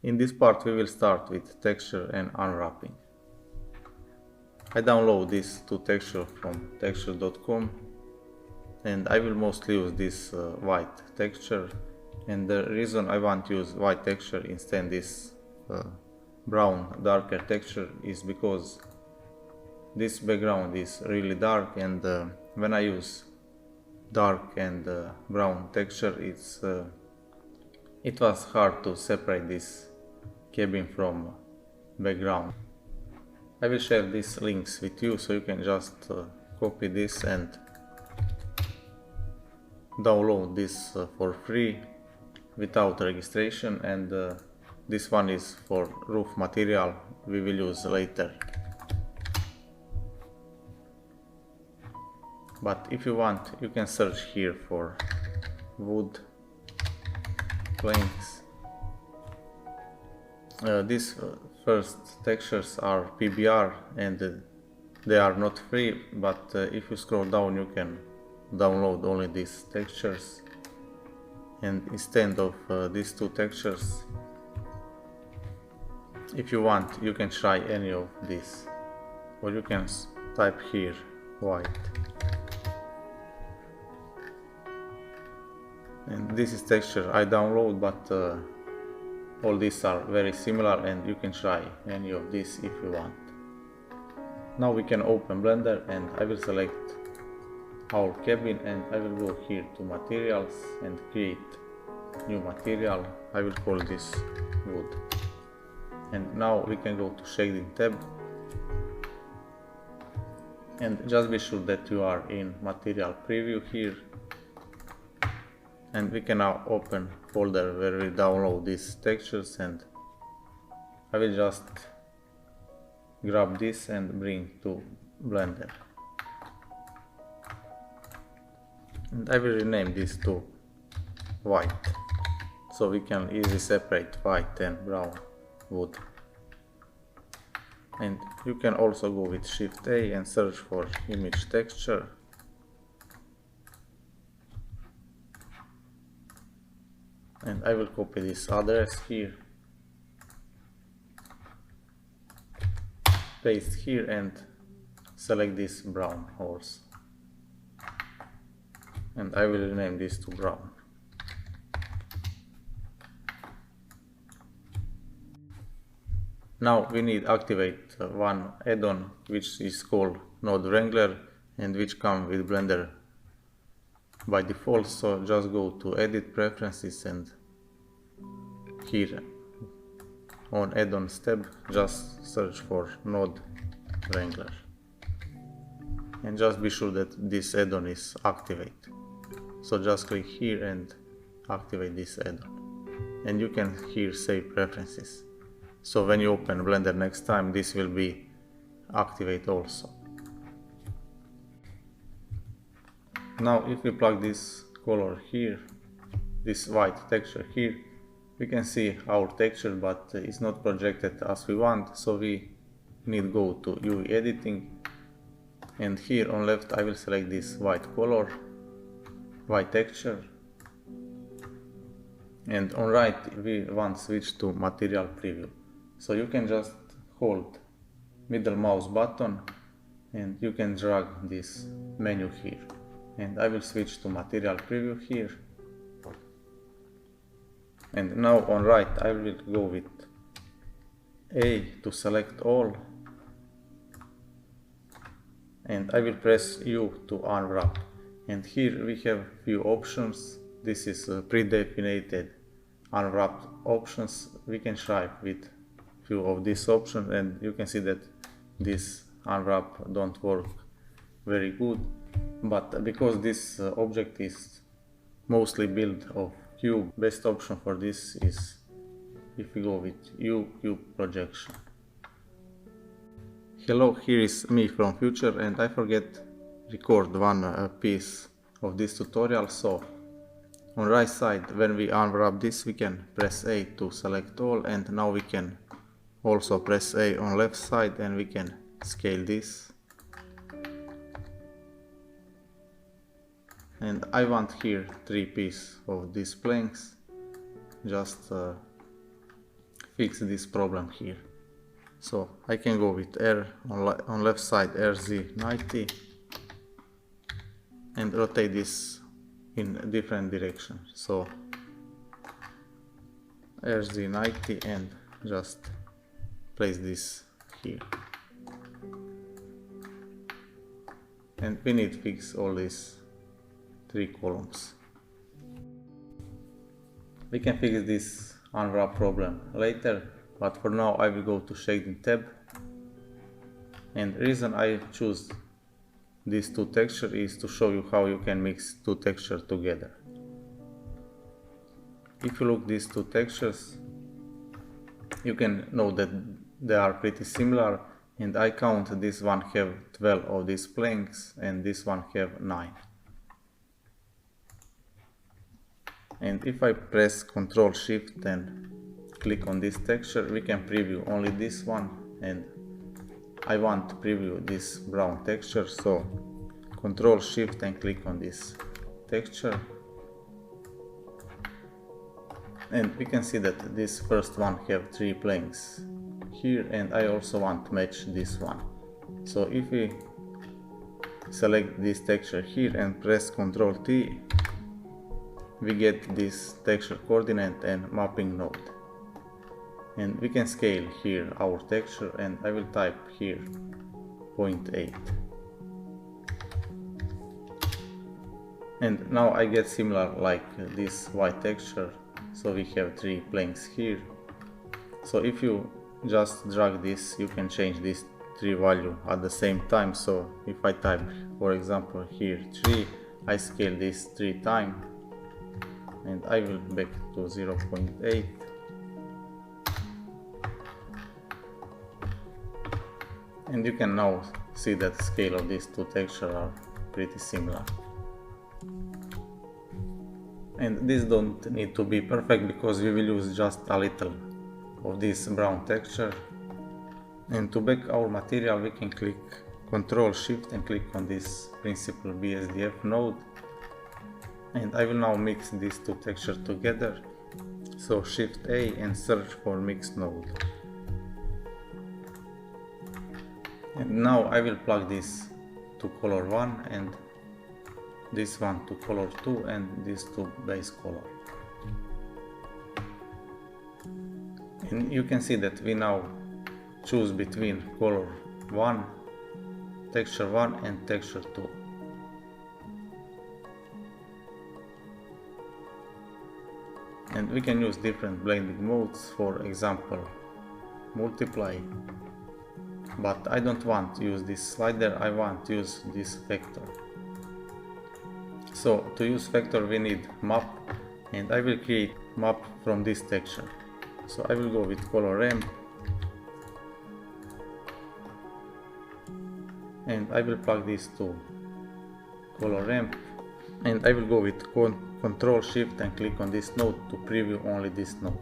In this part we will start with texture and unwrapping. I download this to texture from texture.com and I will mostly use this white texture, and the reason I want to use white texture instead this brown darker texture is because this background is really dark, and when I use dark and brown texture it was hard to separate this cabin from background. I will share these links with you so you can just copy this and download this for free without registration, and this one is for roof material we will use later. But if you want, you can search here for wood planks. These first textures are PBR and they are not free, but if you scroll down you can download only these textures, and instead of these two textures, if you want you can try any of these, or you can type here white. And this is texture I download, but all these are very similar and you can try any of these if you want. Now we can open Blender and I will select our cabin and I will go here to materials and create new material. I will call this wood. And now we can go to shading tab and just be sure that you are in material preview here. And we can now open folder where we download these textures, and I will just grab this and bring to Blender. And I will rename this to white, so we can easily separate white and brown wood. And you can also go with Shift A and search for image texture. And I will copy this address here, paste here and select this brown horse, and I will rename this to brown. Now we need activate one add-on which is called Node Wrangler and which comes with Blender by default, so just go to edit preferences and here on add-ons tab just search for Node Wrangler and just be sure that this add-on is activated. So just click here and activate this add-on, and you can here save preferences, so when you open Blender next time this will be activated also. Now if we plug this color here, this white texture here, we can see our texture, but it's not projected as we want, so we need go to UV editing, and here on left I will select this white color, white texture, and on right we want switch to material preview, so you can just hold middle mouse button and you can drag this menu here, and I will switch to material preview here. And now on right I will go with A to select all, and I will press U to unwrap, and here we have few options. This is pre-defined unwrapped options. We can try with few of these options and you can see that this unwrap don't work very good, but because this object is mostly built of cube, best option for this is if we go with U cube projection. Hello, here is me from future, and I forget record one piece of this tutorial. So on right side when we unwrap this we can press A to select all, and now we can also press A on left side and we can scale this. And I want here 3 pieces of these planks, just fix this problem here. So I can go with R on left side RZ90 and rotate this in a different direction. So RZ90 and just place this here. And we need to fix all these 3 columns. We can fix this unwrap problem later, but for now I will go to shading tab. And the reason I choose these 2 textures is to show you how you can mix 2 textures together. If you look at these 2 textures, you can know that they are pretty similar, and I count this one have 12 of these planks and this one have 9. And if I press Ctrl Shift and click on this texture, we can preview only this one, and I want to preview this brown texture, so Ctrl Shift and click on this texture. And we can see that this first one have 3 planks here, and I also want to match this one. So if we select this texture here and press Ctrl T, we get this texture coordinate and mapping node. And we can scale here our texture, and I will type here 0.8. And now I get similar like this white texture. So we have 3 planks here. So if you just drag this, you can change this 3 value at the same time. So if I type, for example, here 3, I scale this 3 times, and I will back to 0.8. And you can now see that the scale of these 2 textures are pretty similar. And this don't need to be perfect, because we will use just a little of this brown texture. And to back our material, we can click Ctrl Shift and click on this principal BSDF node. And I will now mix these 2 textures together. So Shift A and search for mix node. And now I will plug this to color 1 and this one to color 2 and this to base color. And you can see that we now choose between color 1, texture 1 and texture 2. And we can use different blending modes, for example multiply, but I don't want to use this slider, I want to use this vector. So to use vector we need map, and I will create map from this texture. So I will go with color ramp, and I will plug this to color ramp, and I will go with Ctrl Shift and click on this node to preview only this node.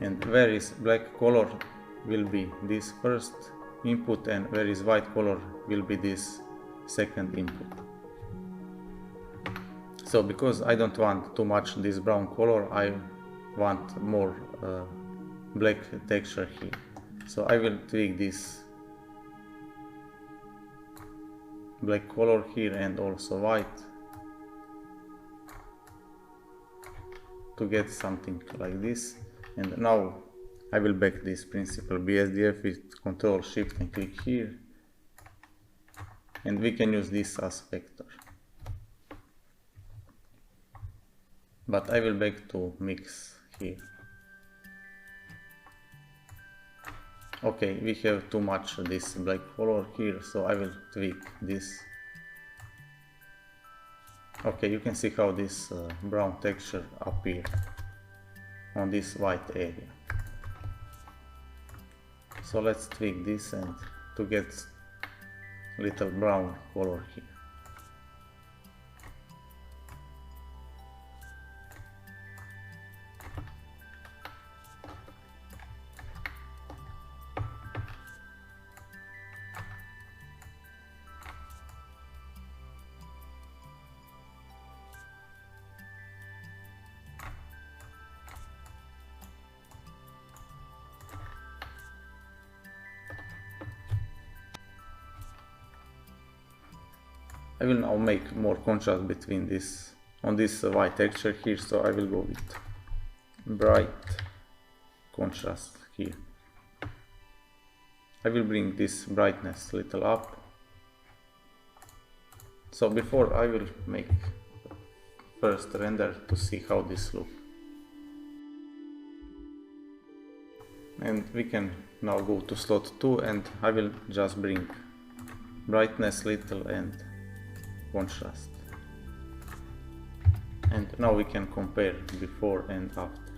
And where is black color will be this first input, and where is white color will be this second input. So because I don't want too much this brown color, I want more black texture here. So I will tweak this black color here and also white to get something like this. And now I will back this principal BSDF with Ctrl Shift and click here, and we can use this as vector. But I will back to mix here. Okay, we have too much this black color here, so I will tweak this. Okay, you can see how this brown texture appears on this white area. So let's tweak this and to get little brown color here. I will now make more contrast between this on this white texture here, so I will go with bright contrast here. I will bring this brightness a little up. So before I will make first render to see how this looks. And we can now go to slot 2 and I will just bring brightness little and contrast. And now we can compare before and after.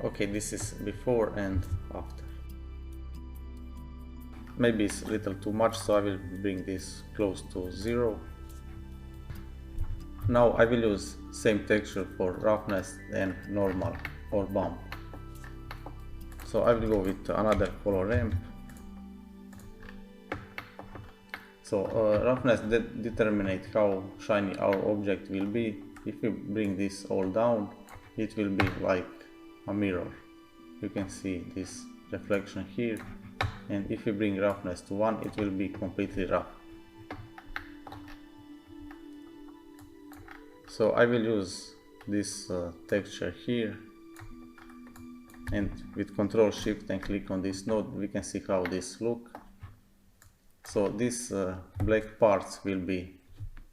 Okay, this is before and after. Maybe it's a little too much, so I will bring this close to 0. Now I will use same texture for roughness and normal or bump. So I will go with another color ramp. So roughness determines how shiny our object will be. If we bring this all down, it will be like a mirror. You can see this reflection here. And if we bring roughness to 1, it will be completely rough. So I will use this texture here, and with Ctrl Shift and click on this node, we can see how this look. So these black parts will be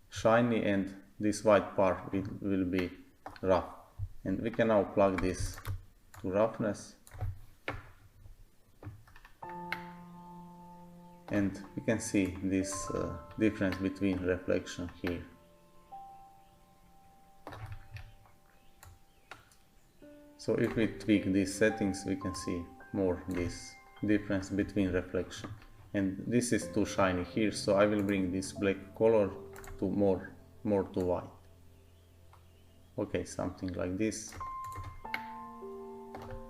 shiny and this white part will be rough. And we can now plug this to roughness. And we can see this difference between reflection here. So if we tweak these settings, we can see more this difference between reflection. And this is too shiny here, so I will bring this black color to more to white. Okay, something like this.